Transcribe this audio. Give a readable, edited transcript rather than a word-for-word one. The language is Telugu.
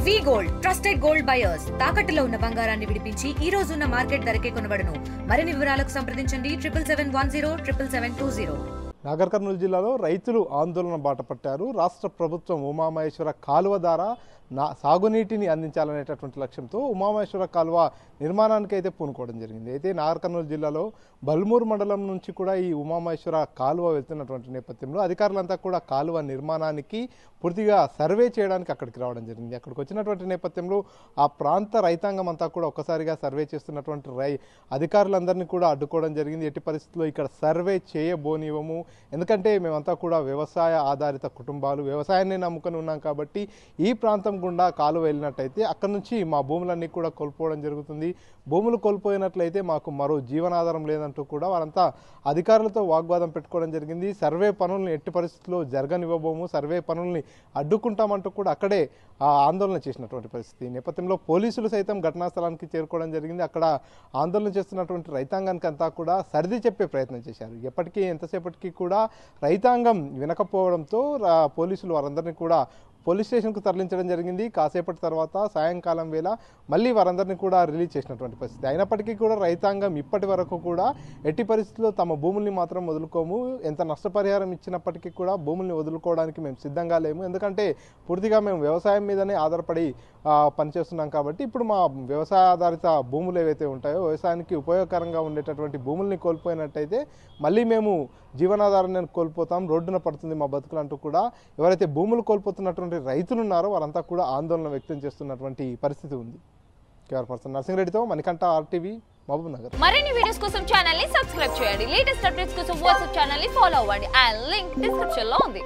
వి గోల్డ్ ట్రస్టెడ్ గోల్డ్ బయర్స్ తాకట్టులో ఉన్న బంగారాన్ని విడిపించి ఈ రోజు ఉన్న మార్కెట్ ధరకే కొనబడును. మరిన్ని వివరాలకు సంప్రదించండి 7710 నాగర్ కర్నూలు జిల్లాలో రైతులు ఆందోళన బాట పట్టారు. రాష్ట్ర ప్రభుత్వం ఉమామహేశ్వర కాలువ ద్వారా సాగునీటిని అందించాలనేటటువంటి లక్ష్యంతో ఉమామహేశ్వర కాలువ నిర్మాణానికి అయితే పూనుకోవడం జరిగింది. అయితే నాగర్ కర్నూలు జిల్లాలో బల్మూరు మండలం నుంచి కూడా ఈ ఉమామహేశ్వర కాలువ వెళ్తున్నటువంటి నేపథ్యంలో అధికారులంతా కూడా కాలువ నిర్మాణానికి పూర్తిగా సర్వే చేయడానికి అక్కడికి రావడం జరిగింది. అక్కడికి వచ్చినటువంటి నేపథ్యంలో ఆ ప్రాంత రైతాంగం అంతా కూడా ఒక్కసారిగా సర్వే చేస్తున్నటువంటి అధికారులందరినీ కూడా అడ్డుకోవడం జరిగింది. ఎట్టి పరిస్థితుల్లో ఇక్కడ సర్వే చేయబోనివ్వము, ఎందుకంటే మేమంతా కూడా వ్యవసాయ ఆధారిత కుటుంబాలు, వ్యవసాయాన్ని నమ్ముకొని ఉన్నాం కాబట్టి ఈ ప్రాంతం గుండా కాలువ వెళ్ళినట్టయితే అక్కడ నుంచి మా భూములన్నీ కూడా కోల్పోవడం జరుగుతుంది. భూములు కోల్పోయినట్లయితే మాకు మరో జీవనాధారం లేదంటూ కూడా వారంతా అధికారులతో వాగ్వాదం పెట్టుకోవడం జరిగింది. సర్వే పనులను ఎట్టి పరిస్థితుల్లో జరగనివ్వబోము, సర్వే పనుల్ని అడ్డుకుంటామంటూ కూడా అక్కడే ఆందోళన చేసినటువంటి పరిస్థితి. నేపథ్యంలో పోలీసులు సైతం ఘటనా స్థలానికి చేరుకోవడం జరిగింది. అక్కడ ఆందోళన చేస్తున్నటువంటి రైతాంగానికి అంతా కూడా సర్ది చెప్పే ప్రయత్నం చేశారు. ఎప్పటికీ ఎంతసేపటికి కూడా రైతాంగం వినకపోవడంతో పోలీసులు వారందరినీ కూడా పోలీస్ స్టేషన్కు తరలించడం జరిగింది. కాసేపటి తర్వాత సాయంకాలం వేళ మళ్ళీ వారందరినీ కూడా రిలీజ్ చేసినటువంటి పరిస్థితి. అయినప్పటికీ కూడా రైతాంగం ఇప్పటి వరకు కూడా ఎట్టి పరిస్థితుల్లో తమ భూముల్ని మాత్రం వదులుకోము, ఎంత నష్టపరిహారం ఇచ్చినప్పటికీ కూడా భూముల్ని వదులుకోవడానికి మేము సిద్ధంగా లేము, ఎందుకంటే పూర్తిగా మేము వ్యవసాయం మీదనే ఆధారపడి పనిచేస్తున్నాం కాబట్టి ఇప్పుడు మా వ్యవసాయ ఆధారిత భూములు ఏవైతే ఉంటాయో వ్యవసాయానికి ఉపయోగకరంగా ఉండేటటువంటి భూముల్ని కోల్పోయినట్టయితే మళ్ళీ మేము జీవనాధారాన్ని కోల్పోతాం, రోడ్డున పడుతుంది మా బతుకులు అంటూ కూడా ఎవరైతే భూములు కోల్పోతున్నటువంటి రైతులు ఉన్నారో వారంతా కూడా ఆందోళన వ్యక్తం చేస్తున్నటువంటి పరిస్థితి ఉంది. కేఆర్ పర్సన్ నర్సింగ్ రెడ్డితో మణికంఠ, RTV, మహబూబ్ నగర్. మరిన్ని వీడియోస్ కోసం ఛానల్ ని సబ్స్క్రైబ్ చేయండి. లేటెస్ట్ అప్డేట్స్ కోసం వాట్సాప్ ఛానల్ ని ఫాలో అవ్వండి. ఆ లింక్ డిస్క్రిప్షన్ లో ఉంది.